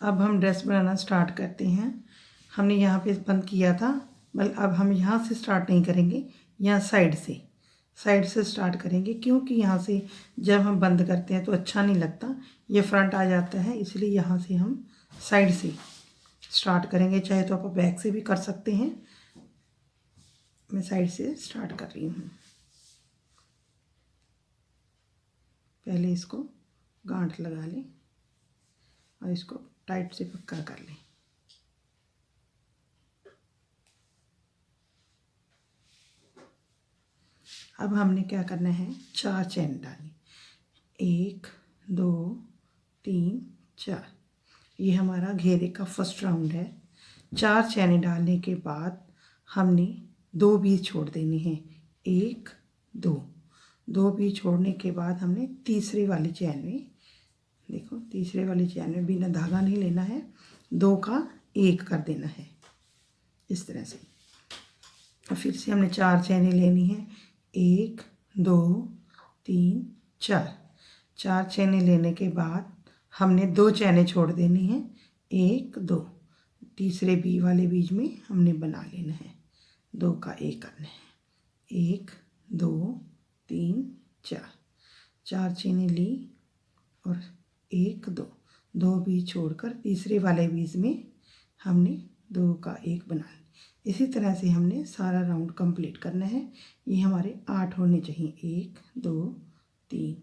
अब हम ड्रेस बनाना स्टार्ट करते हैं। हमने यहाँ पे बंद किया था, बल्कि अब हम यहाँ से स्टार्ट नहीं करेंगे, यहाँ साइड से स्टार्ट करेंगे, क्योंकि यहाँ से जब हम बंद करते हैं तो अच्छा नहीं लगता, ये फ्रंट आ जाता है, इसलिए यहाँ से हम साइड से स्टार्ट करेंगे। चाहे तो आप बैक से भी कर सकते हैं, मैं साइड से स्टार्ट कर रही हूँ। पहले इसको गांठ लगा लें और इसको टाइट से पक्का कर लें। अब हमने क्या करना है, 4 चैन डालनी, 1 2 3 4। ये हमारा घेरे का फर्स्ट राउंड है। 4 चैने डालने के बाद हमने 2 बीच छोड़ देने हैं, 1 2 बीच छोड़ने के बाद हमने तीसरे वाली चैन में, देखो तीसरे वाली चैन में बिना धागा नहीं लेना है, 2 का 1 कर देना है इस तरह से। और फिर से हमने 4 चैनें लेनी है, 1 2 3 4। 4 चैनें लेने के बाद हमने 2 चैनें छोड़ देनी है, 1 2, तीसरे बी वाले बीच में हमने बना लेना है, 2 का 1 करना है, 1 2 3 4। 4 चैनें ली और 1 2 बीच छोड़कर तीसरे वाले बीच में हमने 2 का 1 बना लिया। इसी तरह से हमने सारा राउंड कंप्लीट करना है। ये हमारे 8 होने चाहिए, 1 2 3।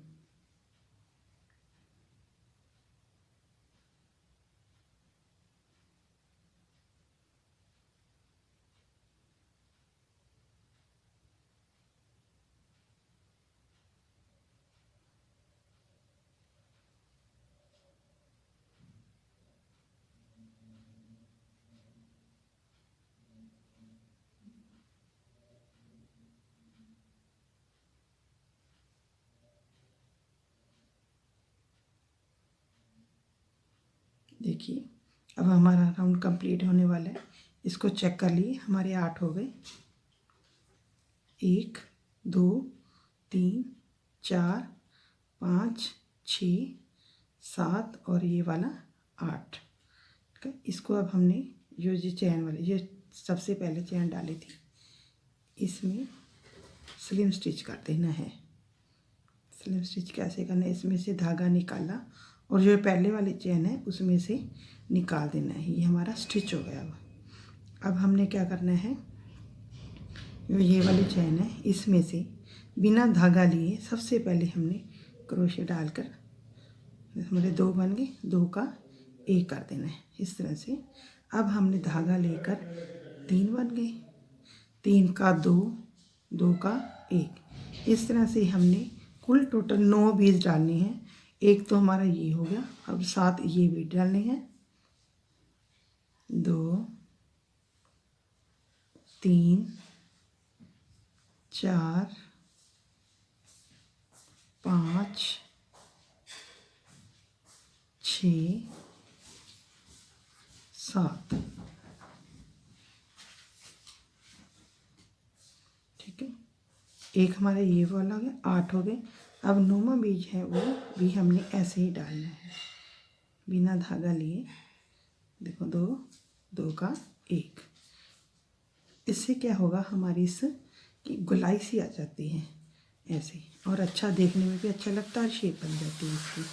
देखिए अब हमारा राउंड कंप्लीट होने वाला है। इसको चेक कर लिए, हमारे 8 हो गए, 1 2 3 4 5 6 7 और ये वाला 8। ठीक है, इसको अब हमने जो चैन वाली, जो सबसे पहले चैन डाली थी, इसमें स्लिम स्टिच कर देना है। स्लिम स्टिच कैसे करना है, इसमें से धागा निकाला और जो पहले वाली चैन है उसमें से निकाल देना है। ये हमारा स्टिच हो गया। अब हमने क्या करना है, जो ये वाली चैन है इसमें से बिना धागा लिए सबसे पहले हमने क्रोशे डालकर, हमारे 2 बन गए, 2 का 1 कर देना है इस तरह से। अब हमने धागा लेकर 3 बन गए, 3 का 2, 2 का 1, इस तरह से हमने कुल टोटल 9 बीज डालने हैं। एक तो हमारा ये हो गया, अब 7 ये बीज डालने हैं, 2 3 4 5 6 7। ठीक है, एक हमारा ये वाला हो गया, 8 हो गए। अब 9वां बीज है वो भी हमने ऐसे ही डालना है बिना धागा लिए। देखो 2 2 का 1। इससे क्या होगा, हमारी इस की गोलाई सी आ जाती है ऐसे, और अच्छा देखने में भी अच्छा लगता है, शेप बन जाती है इसकी।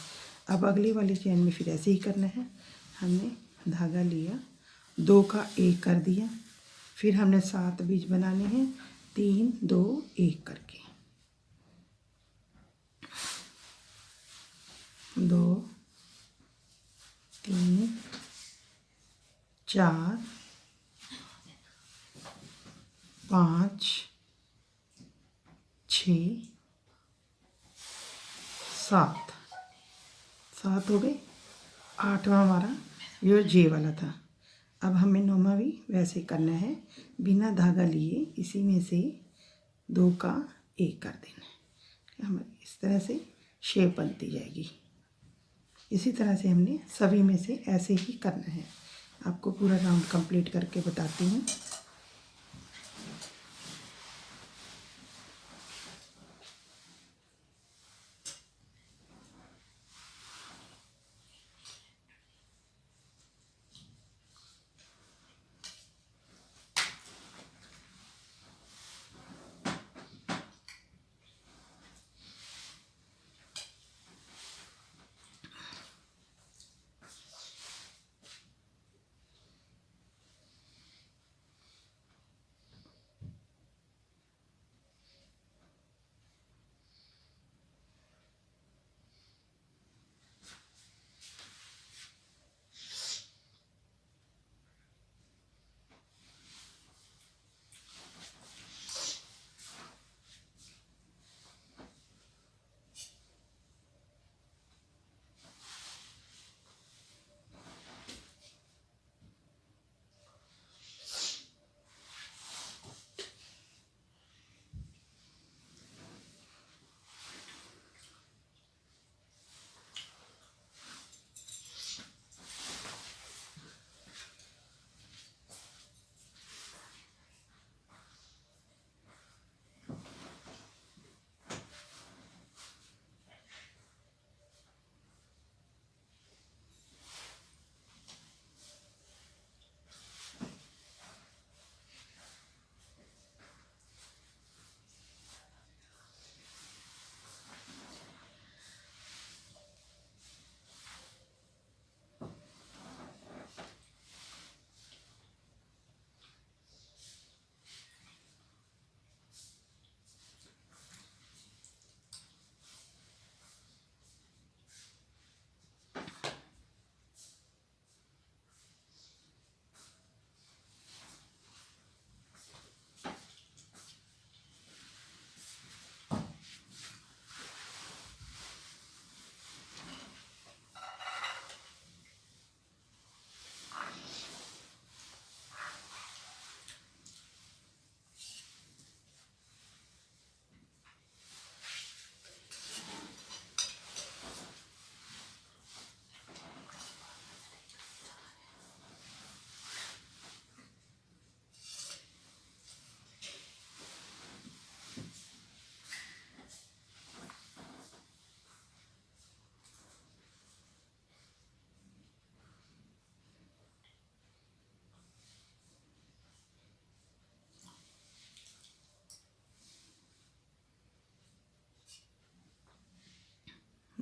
अब अगली वाली चैन में फिर ऐसे ही करना है। हमने धागा लिया, 2 का 1 कर दिया, फिर हमने 7 बीज बनाने हैं, 3 2 1 करके, 2 3 4 5 6 7 7 हो गए। 8वां हमारा जो जे वाला था। अब हमें 9वां भी वैसे करना है, बिना धागा लिए इसी में से 2 का 1 कर देना है। हमारी इस तरह से शेप बनती जाएगी। इसी तरह से हमने सभी में से ऐसे ही करना है। आपको पूरा राउंड कंप्लीट करके बताती हूँ।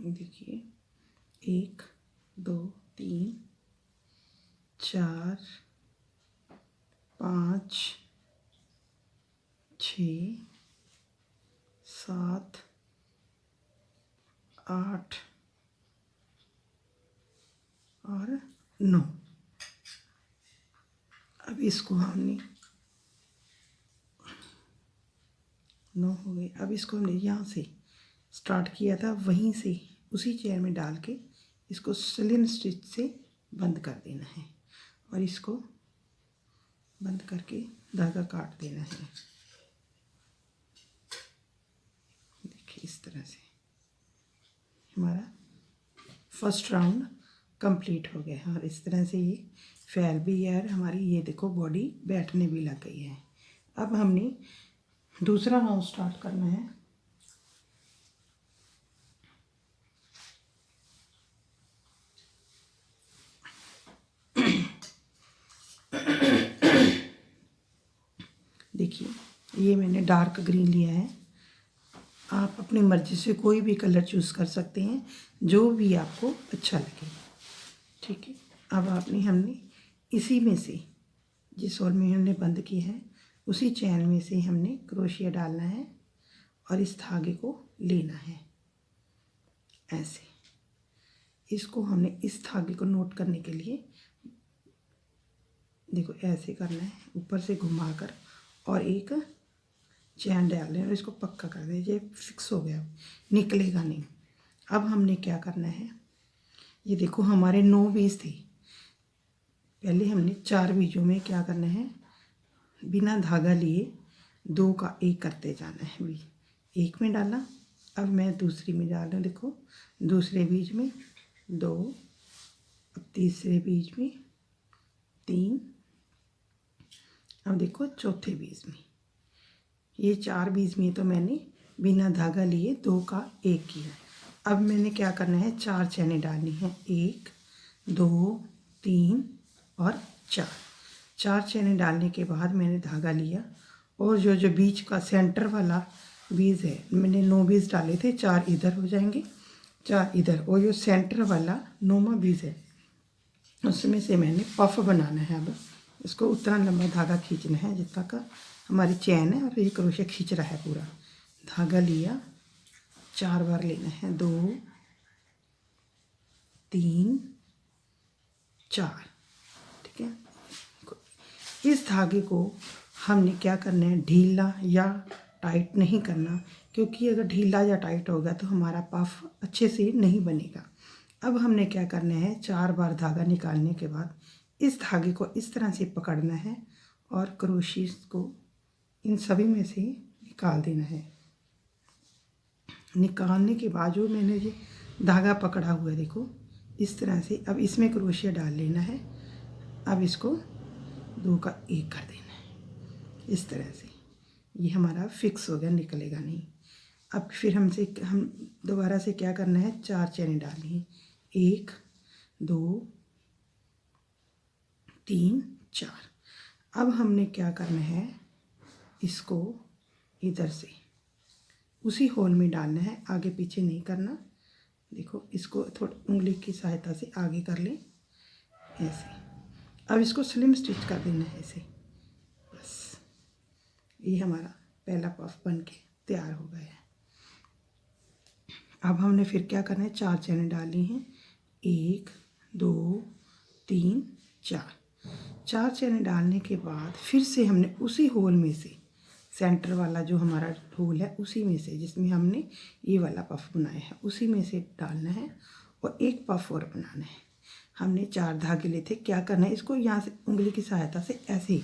देखिए 1 2 3 4 5 6 7 8 और 9। अब इसको हमने 9 हो गए। अब इसको हमने यहाँ से स्टार्ट किया था, वहीं से उसी चेयर में डाल के इसको स्लिम स्टिच से बंद कर देना है और इसको बंद करके धागा काट देना है। देखिए इस तरह से हमारा फर्स्ट राउंड कंप्लीट हो गया है और इस तरह से ये फैल भी है और हमारी ये देखो बॉडी बैठने भी लग गई है। अब हमने दूसरा राउंड स्टार्ट करना है। देखिए ये मैंने डार्क ग्रीन लिया है, आप अपनी मर्ज़ी से कोई भी कलर चूज़ कर सकते हैं जो भी आपको अच्छा लगे। ठीक है, अब हमने इसी में से जिस होल में हमने बंद किया है उसी चैन में से हमने क्रोशिया डालना है और इस धागे को लेना है ऐसे। इसको हमने इस धागे को नोट करने के लिए देखो ऐसे करना है, ऊपर से घुमाकर और एक चैन डाल दें और इसको पक्का कर दें। ये फिक्स हो गया, निकलेगा नहीं। अब हमने क्या करना है, ये देखो हमारे 9 बीज थे, पहले हमने 4 बीजों में क्या करना है, बिना धागा लिए 2 का 1 करते जाना है। बीज एक में डाला, अब मैं दूसरी में डाल रहा हूँ। देखो दूसरे बीज में 2, अब तीसरे बीज में 3, अब देखो चौथे बीज में। ये 4 बीज में तो मैंने बिना धागा लिए 2 का 1 किया। अब मैंने क्या करना है, 4 चैनें डालनी है, 1 2 3 और 4। 4 चैनें डालने के बाद मैंने धागा लिया और जो बीच का सेंटर वाला बीज है, मैंने 9 बीज डाले थे, 4 इधर हो जाएंगे 4 इधर, और जो सेंटर वाला 9वां बीज है उसमें से मैंने पफ बनाना है। अब इसको उतना लंबा धागा खींचना है जितना का हमारी चैन है और ये क्रोशिया खींच रहा है पूरा। धागा लिया, 4 बार लेना है, 2 3 4। ठीक है, इस धागे को हमने क्या करना है, ढीला या टाइट नहीं करना, क्योंकि अगर ढीला या टाइट होगा तो हमारा पफ अच्छे से नहीं बनेगा। अब हमने क्या करना है, 4 बार धागा निकालने के बाद इस धागे को इस तरह से पकड़ना है और क्रोशिया को इन सभी में से निकाल देना है। निकालने के बाद जो मैंने ये धागा पकड़ा हुआ है देखो इस तरह से, अब इसमें क्रोशिया डाल लेना है। अब इसको 2 का 1 कर देना है इस तरह से। ये हमारा फिक्स हो गया, निकलेगा नहीं। अब फिर हम दोबारा से क्या करना है, 4 चैनें डालनी है, 1 2 3 4। अब हमने क्या करना है, इसको इधर से उसी होल में डालना है, आगे पीछे नहीं करना। देखो इसको थोड़ी उंगली की सहायता से आगे कर लें ऐसे। अब इसको स्लिम स्टिच कर देना है ऐसे, बस। ये हमारा पहला पफ बन के तैयार हो गया है। अब हमने फिर क्या करना है, 4 चैनें डालनी हैं, 1 2 3 4। 4 चैनें डालने के बाद फिर से हमने उसी होल में से, सेंटर वाला जो हमारा होल है उसी में से, जिसमें हमने ये वाला पफ बनाया है उसी में से डालना है और एक पफ और बनाना है। हमने 4 धागे लिए थे, क्या करना है, इसको यहाँ से उंगली की सहायता से ऐसे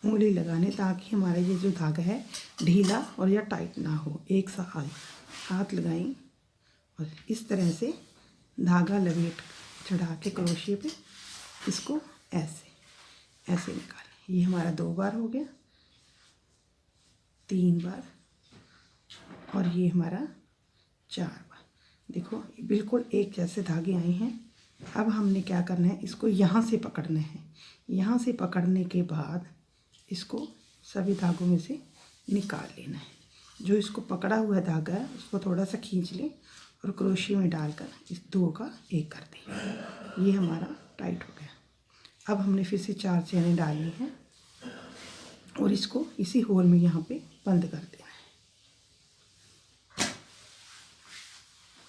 उंगली लगाने, ताकि हमारा ये जो धागा है ढीला और या टाइट ना हो। एक सा हाथ लगाएं और इस तरह से धागा लपेट चढ़ा के क्रोशिया पे इसको ऐसे ऐसे निकालें। ये हमारा 2 बार हो गया, 3 बार और ये हमारा 4 बार। देखो बिल्कुल एक जैसे धागे आए हैं। अब हमने क्या करना है, इसको यहाँ से पकड़ना है। यहाँ से पकड़ने के बाद इसको सभी धागों में से निकाल लेना है। जो इसको पकड़ा हुआ धागा है उसको थोड़ा सा खींच लें और क्रोशिया में डालकर इस 2 का 1 कर दें। ये हमारा टाइट हो गया। अब हमने फिर से 4 चैनें डालनी हैं और इसको इसी होल में यहाँ पे बंद कर देना है,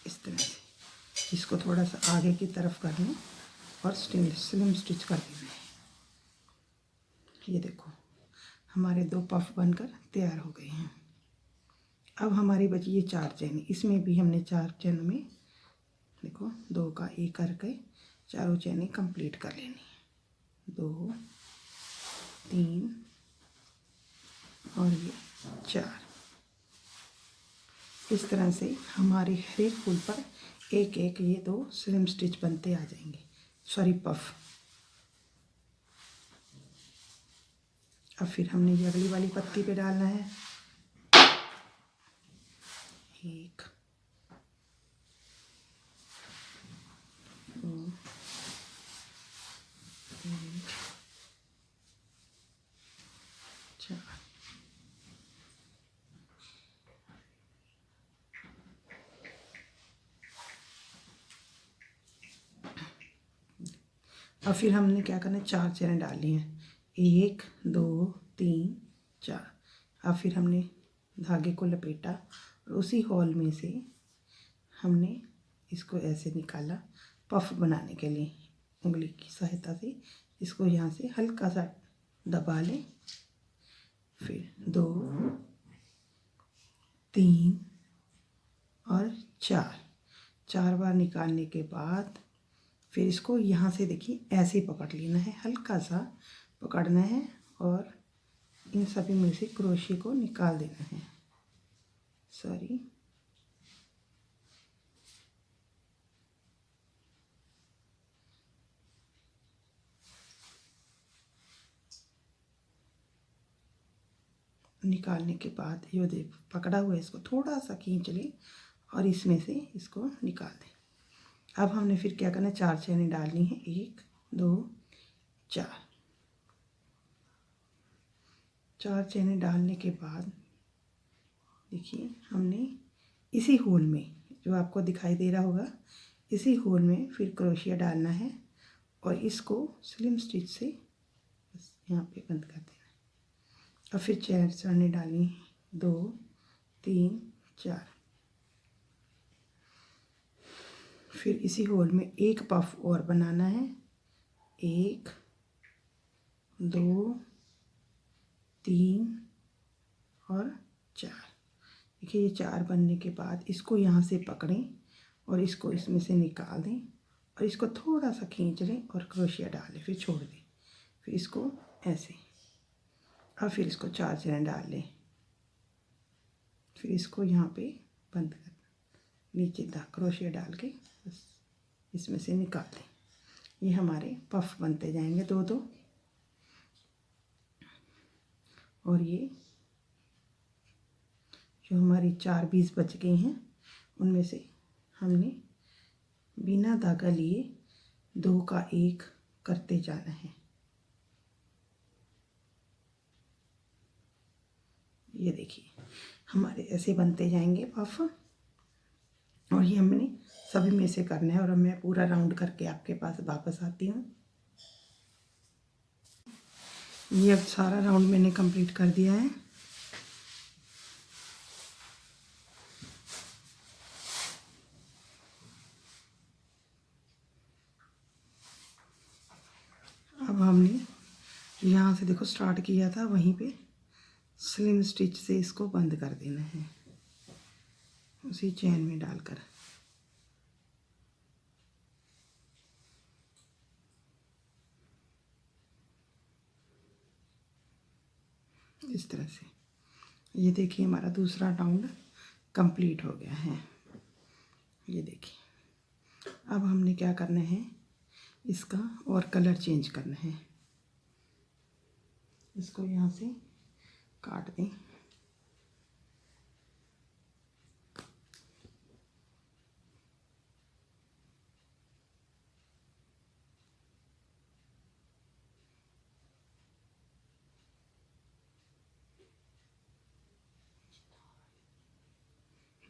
इस तरह से। इसको थोड़ा सा आगे की तरफ करना और स्लिम स्टिच कर देना है। ये देखो हमारे 2 पफ बनकर तैयार हो गए हैं। अब हमारी बची ये 4 चैन, इसमें भी हमने 4 चैनों में देखो 2 का 1 करके चारों चैनें कंप्लीट कर लेनी है। 2 3 और ये 4। इस तरह से हमारे हर एक फूल पर एक एक ये 2 स्लिम स्टिच बनते आ जाएंगे, सॉरी पफ। अब फिर हमने ये अगली वाली पत्ती पे डालना है। 1 2 3 4। अब फिर हमने क्या करना है, 4 चैनें डालनी है। 1 2 3 4। अब फिर हमने धागे को लपेटा और उसी हॉल में से हमने इसको ऐसे निकाला पफ बनाने के लिए। उंगली की सहायता से इसको यहाँ से हल्का सा दबा लें। फिर 2 3 और 4 बार निकालने के बाद फिर इसको यहाँ से देखिए ऐसे पकड़ लेना है, हल्का सा पकड़ना है और इन सभी में से क्रोशिया को निकाल देना है। सॉरी, निकालने के बाद ये देख पकड़ा हुआ है, इसको थोड़ा सा खींच लें और इसमें से इसको निकाल दें। अब हमने फिर क्या करना है, 4 चैनें डालनी है। 1 2 4। 4 चैनें डालने के बाद देखिए हमने इसी होल में जो आपको दिखाई दे रहा होगा, इसी होल में फिर क्रोशिया डालना है और इसको स्लिम स्टिच से बस यहाँ पे बंद कर देना है। और फिर 4 चैनें डालनी है। 2 3 4। फिर इसी होल में एक पफ और बनाना है। 1 2 3 और 4। देखिए ये 4 बनने के बाद इसको यहाँ से पकड़ें और इसको इसमें से निकाल दें और इसको थोड़ा सा खींच लें और क्रोशिया डालें, फिर छोड़ दें। फिर इसको ऐसे और फिर इसको 4 चैन डाल लें। फिर इसको यहाँ पे बंद कर नीचे क्रोशिया डाल के बस इसमें से निकाल दें। ये हमारे पफ बनते जाएंगे 2-2। और ये जो हमारी 4 पीस बच गए हैं उनमें से हमने बिना धागा लिए 2 का 1 करते जाना है। ये देखिए हमारे ऐसे बनते जाएंगे पफ और ये हमने सभी में से करना है। और अब मैं पूरा राउंड करके आपके पास वापस आती हूँ। ये अब सारा राउंड मैंने कंप्लीट कर दिया है। अब हमने यहाँ से देखो स्टार्ट किया था वहीं पे स्लिम स्टिच से इसको बंद कर देना है उसी चैन में डालकर। इस तरह से ये देखिए हमारा दूसरा राउंड कंप्लीट हो गया है। ये देखिए अब हमने क्या करना है, इसका और कलर चेंज करना है। इसको यहाँ से काट दें।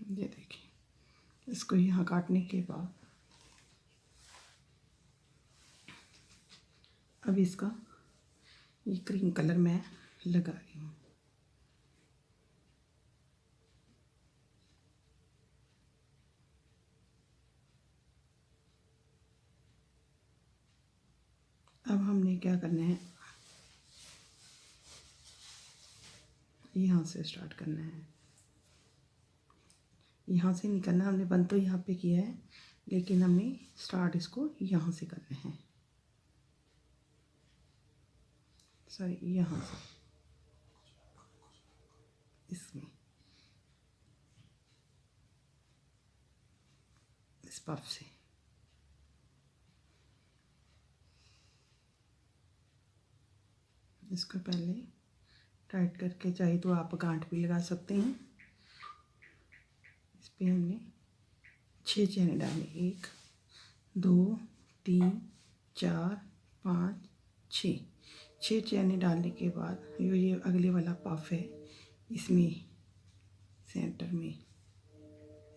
ये देखिए इसको यहाँ काटने के बाद अब इसका ये क्रीम कलर मैं लगा रही हूँ। अब हमने क्या करना है, यहाँ से स्टार्ट करना है, यहाँ से निकलना। हमने बंद तो यहाँ पे किया है, लेकिन हमने स्टार्ट इसको यहाँ से करना है, सॉरी यहाँ से, इसमें इस पफ से। इसको पहले टाइट करके, चाहे तो आप गांठ भी लगा सकते हैं। इस पे हमने 6 चैन डाले, 1 2 3 4 5 6 चैन डालने के बाद ये अगले वाला पफ है, इसमें सेंटर में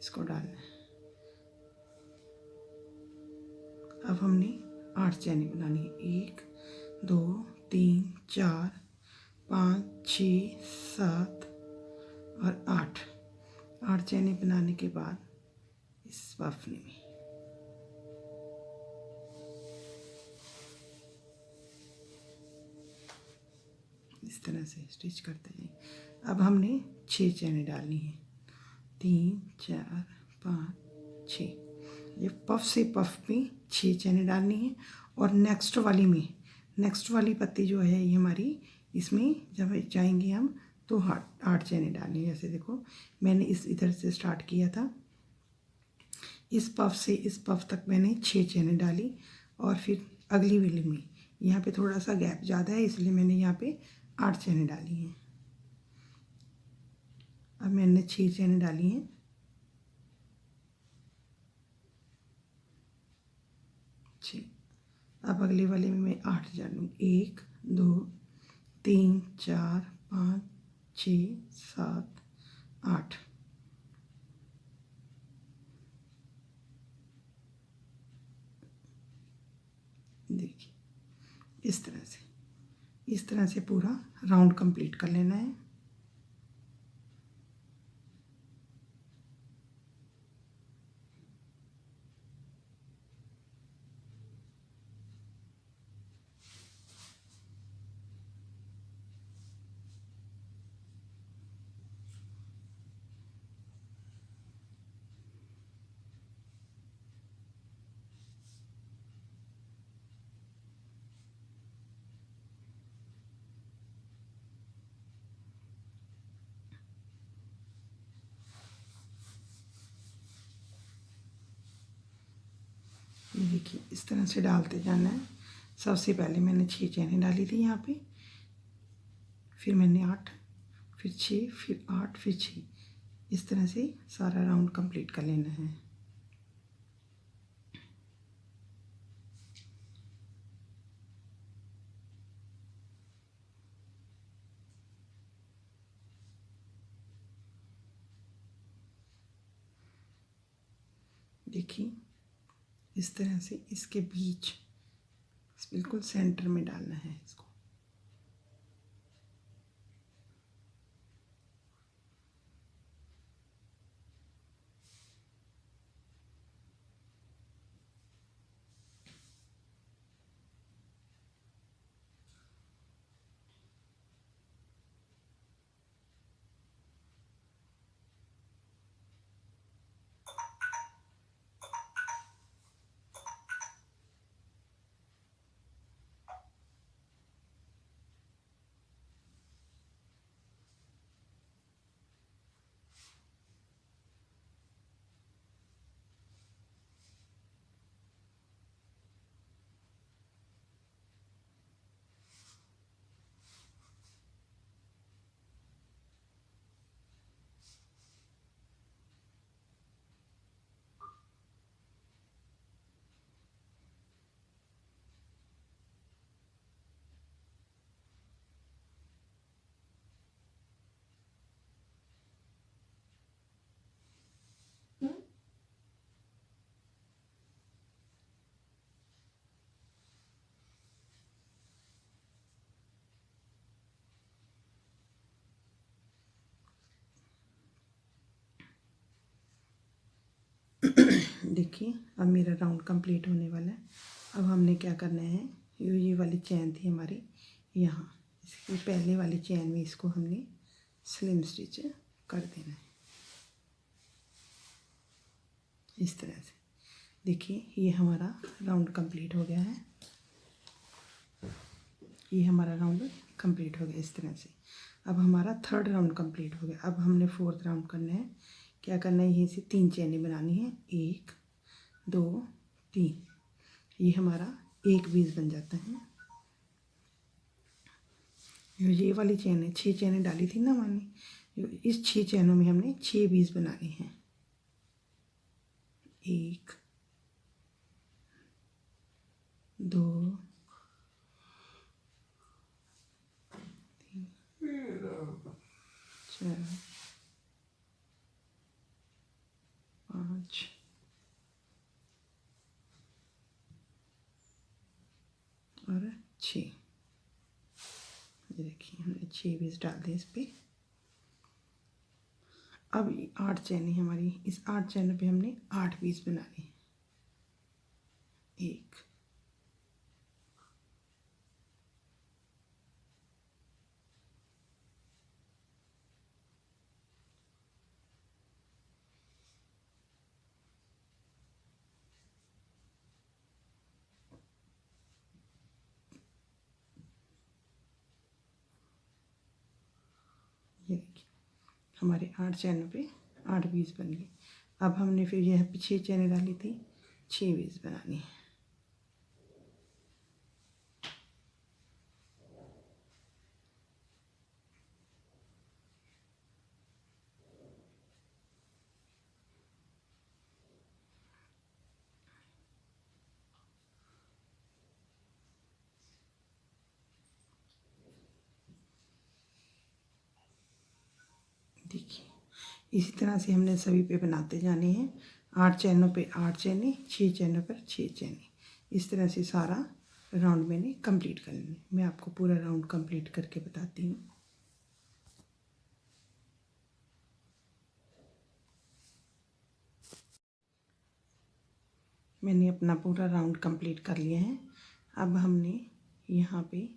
इसको डालना है। अब हमने 8 चैन बनानी है, 1 2 3 4 5 6 7 और 8 चैन बनाने के बाद इस पफ में इस तरह से स्टिच करते हैं। अब हमने 6 चैन डालनी है, 3 4 5 6। ये पफ से पफ में 6 चैन डालनी है, और नेक्स्ट वाली पत्ती जो है ये हमारी, इसमें जब जाएंगे हम तो 8 चैन डालनी है। जैसे देखो मैंने इस इधर से स्टार्ट किया था, इस पफ से इस पफ तक मैंने 6 चैन डाली, और फिर अगली वाली में यहाँ पे थोड़ा सा गैप ज़्यादा है, इसलिए मैंने यहाँ पे 8 चैन डाली हैं। अब मैंने 6 चैन डाली हैं, 6। अब अगले वाले में मैं 8 डालूँगी, 1 2 3 4 5 6 7 8। देखिए इस तरह से पूरा राउंड कंप्लीट कर लेना है। ये देखिए इस तरह से डालते जाना है। सबसे पहले मैंने 6 चैन डाली थी यहाँ पे, फिर मैंने 8, फिर 6, फिर 8, फिर 6। इस तरह से सारा राउंड कंप्लीट कर लेना है। देखिए इस तरह से इसके बीच बिल्कुल सेंटर में डालना है इसको। देखिए अब मेरा राउंड कंप्लीट होने वाला है। अब हमने क्या करना है, ये वाली चैन थी हमारी यहाँ, इसकी पहले वाली चैन में इसको हमने स्लिम स्टिच कर देना है इस तरह से। देखिए ये हमारा राउंड कंप्लीट हो गया है, ये हमारा राउंड कंप्लीट हो गया इस तरह से। अब हमारा थर्ड राउंड कंप्लीट हो गया। अब हमने फोर्थ राउंड करना है। क्या करना है, यहीं से 3 चैनें बनानी है, 1 2 3। ये हमारा एक बीस बन जाता है। ये वाली चैन है, 6 चैनें डाली थी ना मैंने, इस 6 चैनों में हमने 6 बीस बनाने हैं। 1 2 3 4 5 और 6। ये देखिए हमने 6 बीस डाल दिए इस पर। अब 8 चैनें हमारी, इस 8 चैनों पे हमने 8 बीस बनाने हैं। 1 ये देखिए हमारे 8 चैनों पे 8 बीस बन गए। अब हमने फिर यहाँ पे 6 चैनें डाली थी, 6 बीस बनानी है। देखिए इसी तरह से हमने सभी पे बनाते जाने हैं। 8 चैनों पे 8 चैनें, 6 चैनों पर 6 चैनें, इस तरह से सारा राउंड मैंने कंप्लीट कर लेना। मैं आपको पूरा राउंड कंप्लीट करके बताती हूँ। मैंने अपना पूरा राउंड कंप्लीट कर लिया है। अब हमने यहाँ पे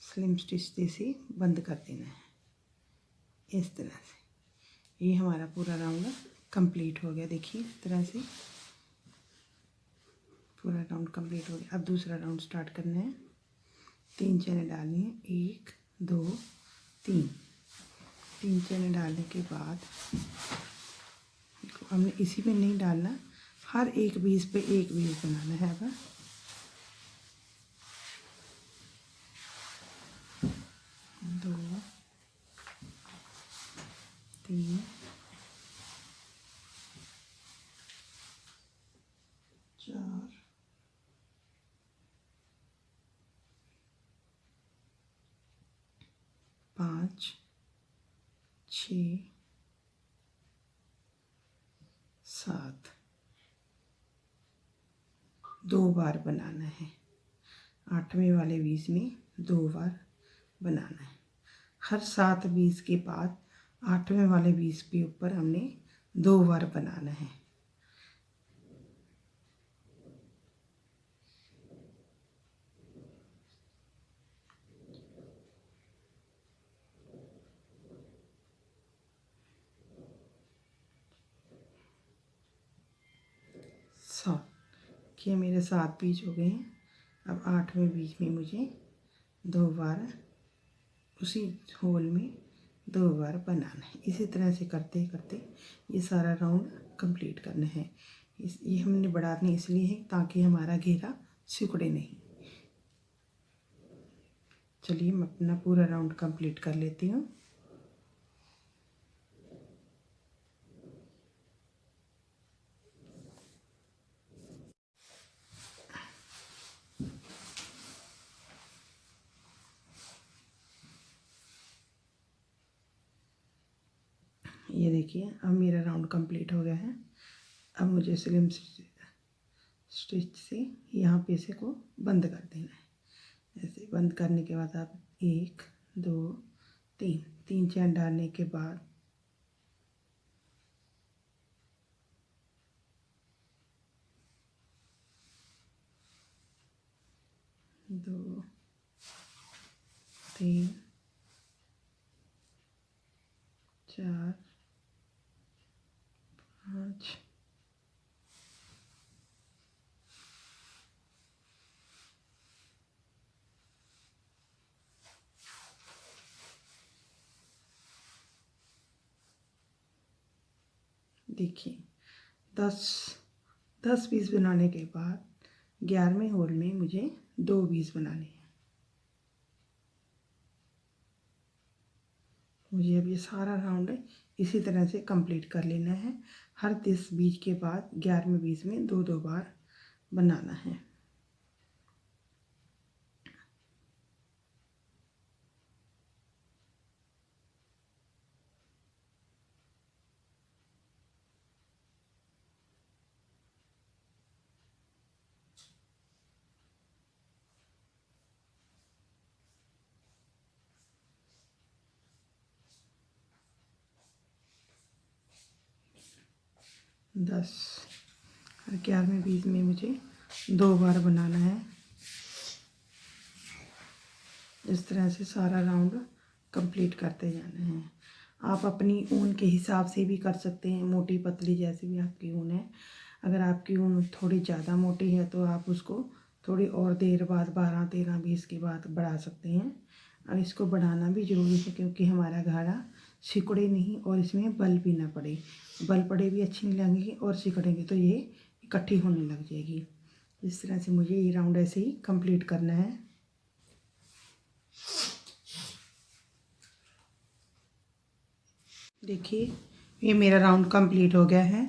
स्लिम स्टिच से बंद कर देना है इस तरह से। ये हमारा पूरा राउंड कंप्लीट हो गया। देखिए इस तरह से पूरा राउंड कंप्लीट हो गया। अब दूसरा राउंड स्टार्ट करना है। 3 चैनें डालनी है, 1 2 3। 3 चैनें डालने के बाद हमने इसी में नहीं डालना, हर एक बीस पे एक बीस बनाना है। अब 2 3 4 5 6 7। 2 बार बनाना है, 8वें वाले बीस में 2 बार बनाना है। हर 7 बीस के बाद 8वें वाले बीस के ऊपर हमने 2 बार बनाना है। ये मेरे 7 बीज हो गए हैं। अब 8वें बीज में मुझे 2 बार उसी होल में 2 बार बनाना है। इसी तरह से करते करते ये सारा राउंड कंप्लीट करना है। ये हमने बढ़ाने इसलिए है ताकि हमारा घेरा सिकुड़े नहीं। चलिए मैं अपना पूरा राउंड कंप्लीट कर लेती हूँ। ये देखिए अब मेरा राउंड कंप्लीट हो गया है। अब मुझे स्लिम स्टिच से यहाँ पे इसे को बंद कर देना है। ऐसे बंद करने के बाद आप 1 2 3 चैन डालने के बाद 2 3 4 5 देखिए 10 पीस बनाने के बाद 11वें होल में मुझे 2 पीस बनाने हैं। मुझे अब ये सारा राउंड इसी तरह से कंप्लीट कर लेना है। हर 10 बीज के बाद 11वें बीज में 2 बार बनाना है। दस और 11वें बीज में मुझे 2 बार बनाना है। इस तरह से सारा राउंड कंप्लीट करते जाना है। आप अपनी ऊन के हिसाब से भी कर सकते हैं, मोटी पतली जैसे भी आपकी ऊन है। अगर आपकी ऊन थोड़ी ज़्यादा मोटी है तो आप उसको थोड़ी और देर बाद 12, 13, 20 के बाद बढ़ा सकते हैं। और इसको बढ़ाना भी ज़रूरी है क्योंकि हमारा घाड़ा सिकुड़े नहीं और इसमें बल भी ना पड़े। बल पड़े भी अच्छी नहीं लगेगी और सिकुड़ेंगे तो ये इकट्ठी होने लग जाएगी। इस तरह से मुझे ये राउंड ऐसे ही कंप्लीट करना है। देखिए ये मेरा राउंड कंप्लीट हो गया है।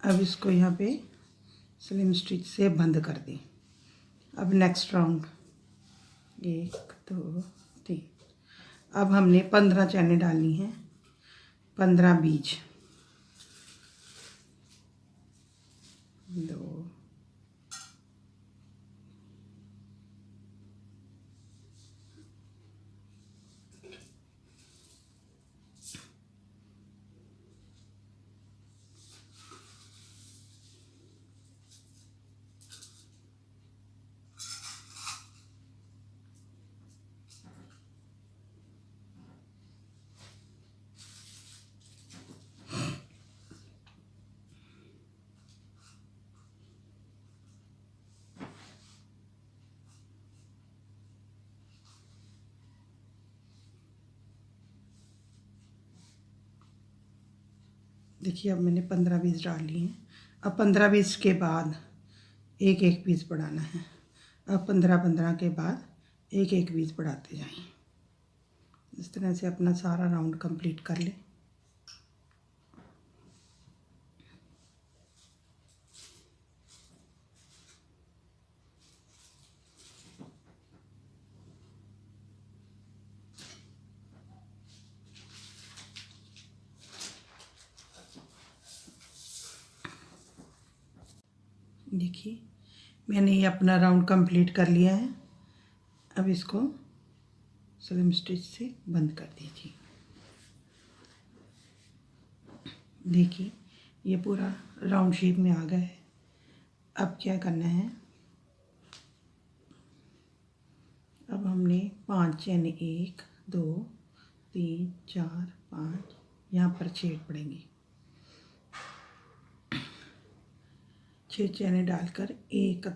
अब इसको यहाँ पे स्लिम स्टिच से बंद कर दें। अब नेक्स्ट राउंड 1 2 3। अब हमने 15 चैनें डालनी हैं, 15 बीज। 2 देखिए अब मैंने 15 बीज डाल लिए हैं। अब 15 बीज के बाद एक एक पीस बढ़ाना है। अब 15 के बाद एक एक पीस बढ़ाते जाएं। इस तरह से अपना सारा राउंड कंप्लीट कर लें। देखिए मैंने ये अपना राउंड कंप्लीट कर लिया है। अब इसको स्लिम स्टिच से बंद कर दीजिए। देखिए ये पूरा राउंड शेप में आ गया है। अब क्या करना है, अब हमने 5 चैन 1 2 3 4 5 यहाँ पर छेद पड़ेंगे। 6 चैने डालकर 1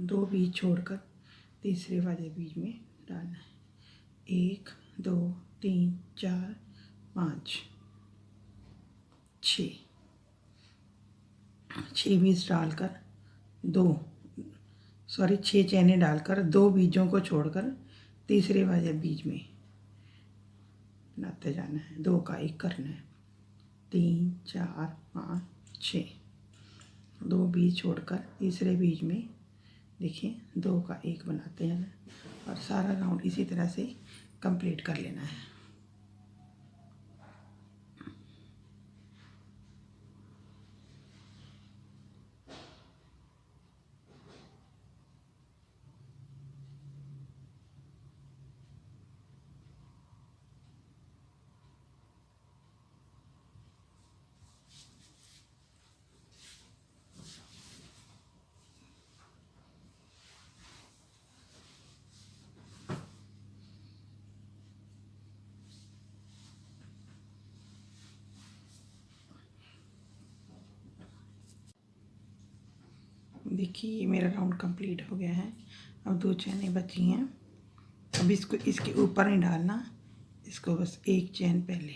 2 बीज छोड़कर तीसरे वाले बीज में डालना है। 1 2 3 4 5 6 बीज डालकर 6 चैने डालकर 2 बीजों को छोड़कर तीसरे वाले बीज में बनाते जाना है। 2 का 1 करना है। 3 4 5 6 2 बीज छोड़कर तीसरे बीज में देखिए 2 का 1 बनाते हैं और सारा राउंड इसी तरह से कंप्लीट कर लेना है। देखिए ये मेरा राउंड कंप्लीट हो गया है। अब 2 चैनें बची हैं। अब इसको इसके ऊपर नहीं डालना, इसको बस एक चैन पहले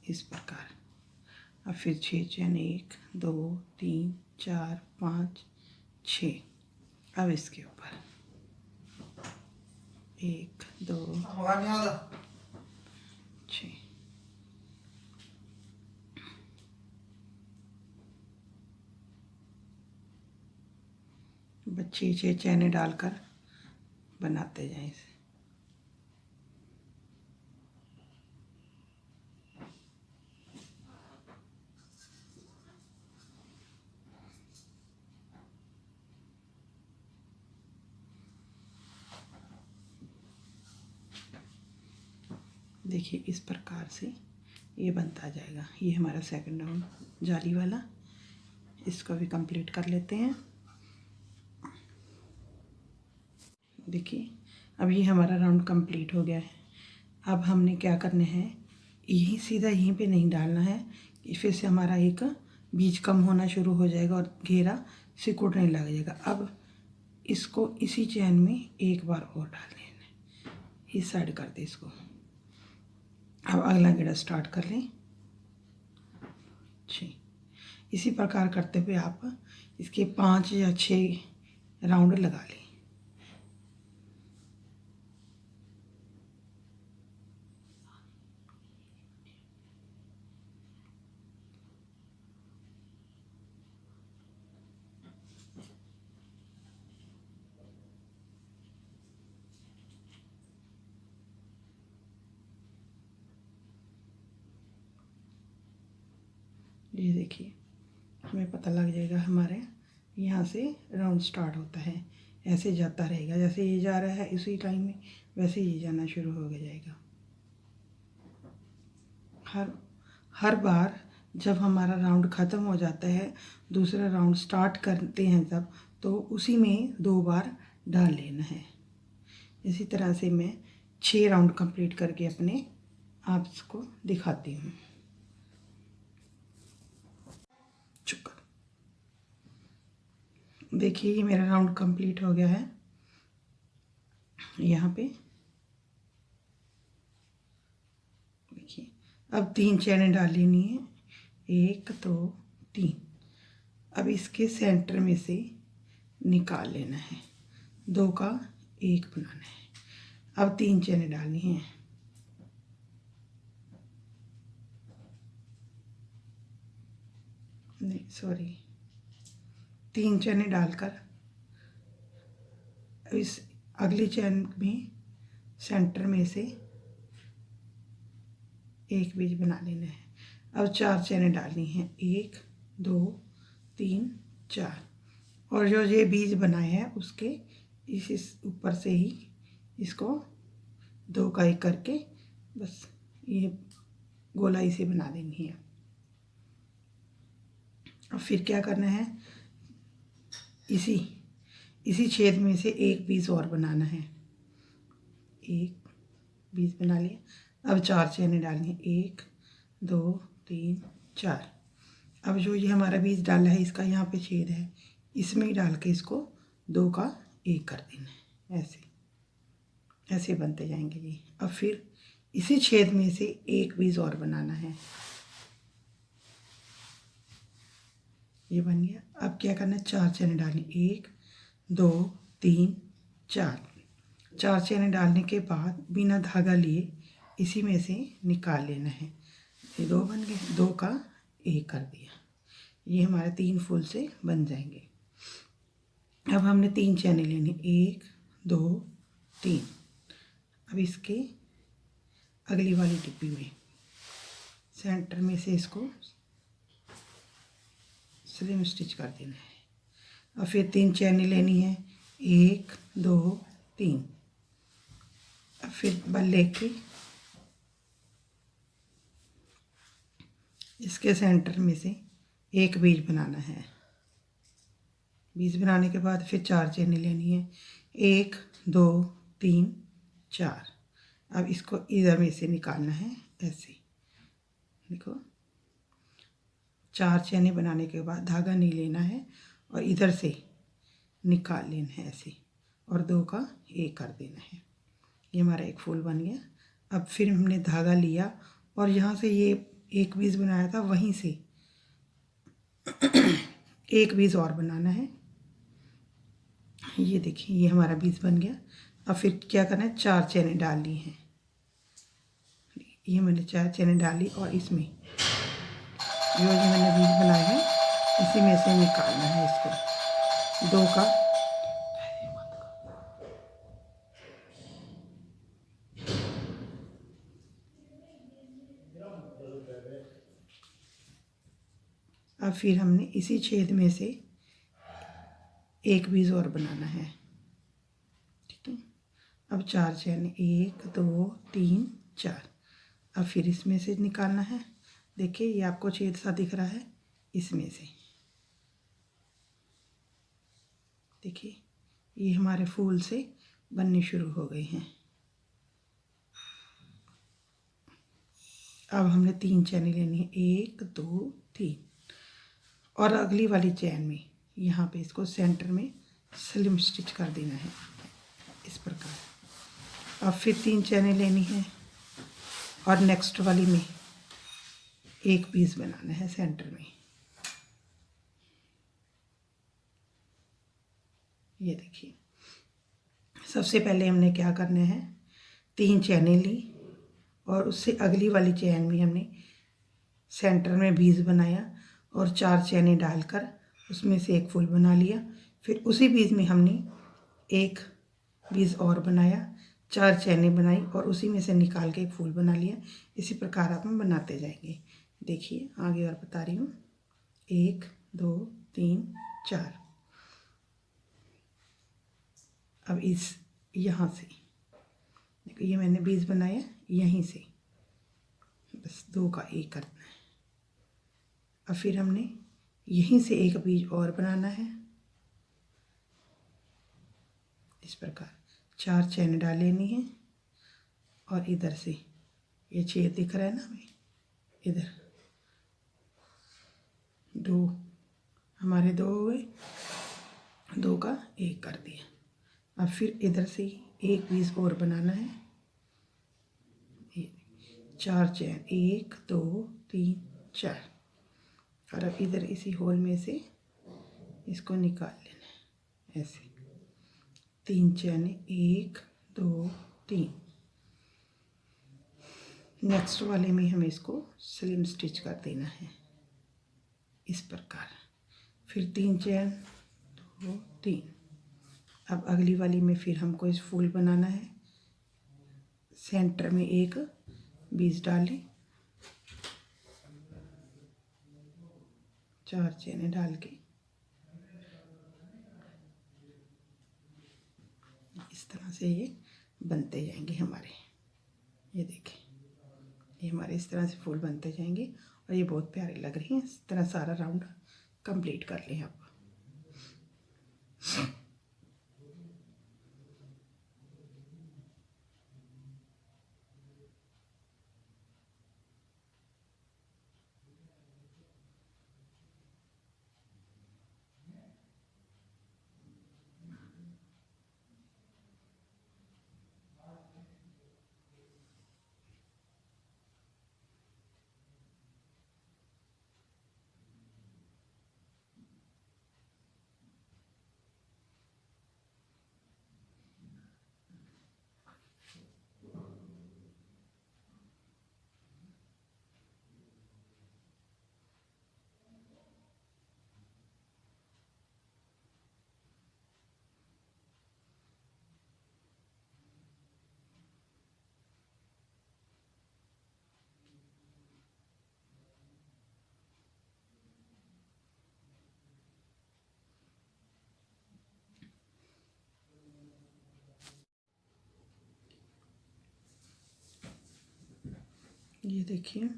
इस प्रकार। अब फिर 6 चैन, 1 2 3 4 5 6। अब इसके ऊपर 1 2 6। बस 6 चैनें डालकर बनाते जाएं इसे। देखिए इस प्रकार से ये बनता जाएगा। ये हमारा सेकंड राउंड जाली वाला, इसको भी कंप्लीट कर लेते हैं। देखिए अब ये हमारा राउंड कंप्लीट हो गया है। अब हमने क्या करना है, यही सीधा यहीं पे नहीं डालना है, फिर से हमारा एक बीज कम होना शुरू हो जाएगा और घेरा सिकुड़ने लग जाएगा। अब इसको इसी चैन में एक बार और डाल देना है, इस साइड कर दे इसको। अब अगला घेरा स्टार्ट कर लें। इसी प्रकार करते हुए आप इसके 5 या 6 राउंड लगा लें। ये देखिए हमें पता लग जाएगा हमारे यहाँ से राउंड स्टार्ट होता है, ऐसे जाता रहेगा। जैसे ये जा रहा है इसी टाइम में वैसे ये जाना शुरू हो जाएगा। हर बार जब हमारा राउंड ख़त्म हो जाता है, दूसरा राउंड स्टार्ट करते हैं तब, तो उसी में 2 बार डाल लेना है। इसी तरह से मैं 6 राउंड कंप्लीट करके अपने आपको दिखाती हूँ। देखिए ये मेरा राउंड कंप्लीट हो गया है। यहाँ पे देखिए अब 3 चैनें डाल लेनी है, 1 2 3। अब इसके सेंटर में से निकाल लेना है, 2 का 1 बनाना है। अब 3 चैनें डालनी है, नहीं सॉरी 3 चैनें डालकर इस अगली चैन में सेंटर में से एक बीज बना लेना है। अब 4 चैनें डालनी है, 1 2 3 4। और जो ये बीज बनाए हैं उसके इस ऊपर से ही इसको 2 का 1 करके बस ये गोलाई से बना देनी है। और फिर क्या करना है, इसी छेद में से एक बीज और बनाना है। एक बीज बना लिया। अब 4 चैनें डालनी है, 1 2 3 4। अब जो ये हमारा बीज डाला है इसका यहाँ पे छेद है, इसमें ही डाल के इसको 2 का 1 कर देना है। ऐसे बनते जाएंगे जी। अब फिर इसी छेद में से एक बीज और बनाना है। ये बन गया। अब क्या करना है, 4 चैनें डालनी, 1 2 3 4। 4 चैनें डालने के बाद बिना धागा लिए इसी में से निकाल लेना है। ये 2 बन गए, 2 का 1 कर दिया। ये हमारे 3 फूल से बन जाएंगे। अब हमने 3 चैनें लेनी, 1 2 3। अब इसके अगली वाली टिप्पी में सेंटर में से इसको स्लिम स्टिच कर देना है। और फिर 3 चैनें लेनी है, 1 2 3। अब फिर बल लेके इसके सेंटर में से एक बीज बनाना है। बीज बनाने के बाद फिर 4 चैनें लेनी है, 1 2 3 4। अब इसको इधर में से निकालना है, ऐसे देखो। 4 चैनें बनाने के बाद धागा नहीं लेना है और इधर से निकाल लेना है ऐसे, और 2 का एक कर देना है। ये हमारा एक फूल बन गया। अब फिर हमने धागा लिया और यहाँ से ये एक बीज बनाया था, वहीं से एक बीज और बनाना है। ये देखिए ये हमारा बीज बन गया। अब फिर क्या करना है, 4 चैनें डालनी हैं। ये मैंने 4 चैनें डाली और इसमें जो मैंने बीज बनाए हैं इसी में से निकालना है इसको, 2 का। अब फिर हमने इसी छेद में से एक बीज और बनाना है, ठीक है। अब 4 चैन, 1 2 3 4। अब फिर इसमें से निकालना है। देखिए ये आपको छेद सा दिख रहा है, इसमें से देखिए ये हमारे फूल से बनने शुरू हो गए हैं। अब हमने 3 चैनें लेनी है, 1 2 3, और अगली वाली चैन में यहाँ पे इसको सेंटर में स्लिम स्टिच कर देना है इस प्रकार। अब फिर 3 चैनें लेनी है और नेक्स्ट वाली में एक पीस बनाना है सेंटर में। ये देखिए सबसे पहले हमने क्या करना है, 3 चैनें ली और उससे अगली वाली चैन में हमने सेंटर में बीज बनाया और 4 चैनें डालकर उसमें से एक फूल बना लिया। फिर उसी बीज में हमने एक बीज और बनाया, 4 चैनें बनाई और उसी में से निकाल के एक फूल बना लिया। इसी प्रकार आप हम बनाते जाएंगे। देखिए आगे और बता रही हूँ, 1 2 3 4। अब इस यहाँ से देखो ये मैंने बीज बनाया, यहीं से बस 2 का एक करना है। अब फिर हमने यहीं से एक बीज और बनाना है इस प्रकार। 4 चैन डाल लेनी है और इधर से ये छेद दिख रहा है ना हमें, इधर 2 हमारे 2 हुए, 2 का एक कर दिया। अब फिर इधर से एक बीज और बनाना है, 4 चैन 1 2 3 4, और अब इधर इसी होल में से इसको निकाल लेना है ऐसे। 3 चैन 1 2 3, नेक्स्ट वाले में हमें इसको स्लिम स्टिच कर देना है इस प्रकार। फिर 3 चैन 2 3। अब अगली वाली में फिर हमको इस फूल बनाना है, सेंटर में एक बीज डालें, 4 चैनें डाल के इस तरह से ये बनते जाएंगे हमारे। ये देखें ये हमारे इस तरह से फूल बनते जाएंगे और ये बहुत प्यारे लग रहे हैं। इस तरह सारा राउंड कंप्लीट कर लें आप। ये देखिए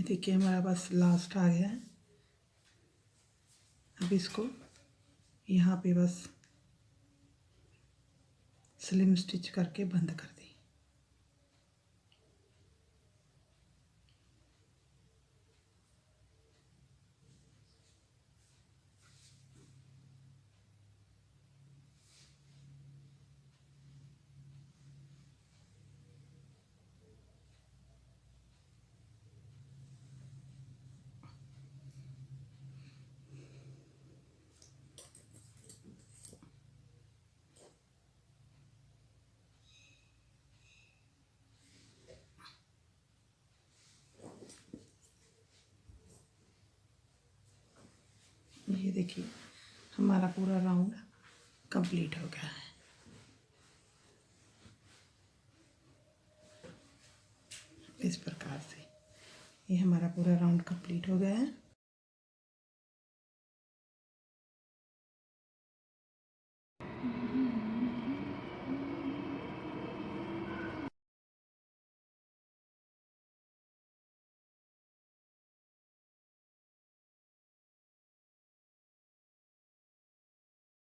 ये देखिए हमारा बस लास्ट आ गया है। अब इसको यहाँ पे बस स्लिम स्टिच करके बंद कर दी। ये देखिए हमारा पूरा राउंड कंप्लीट हो गया है। इस प्रकार से ये हमारा पूरा राउंड कंप्लीट हो गया है।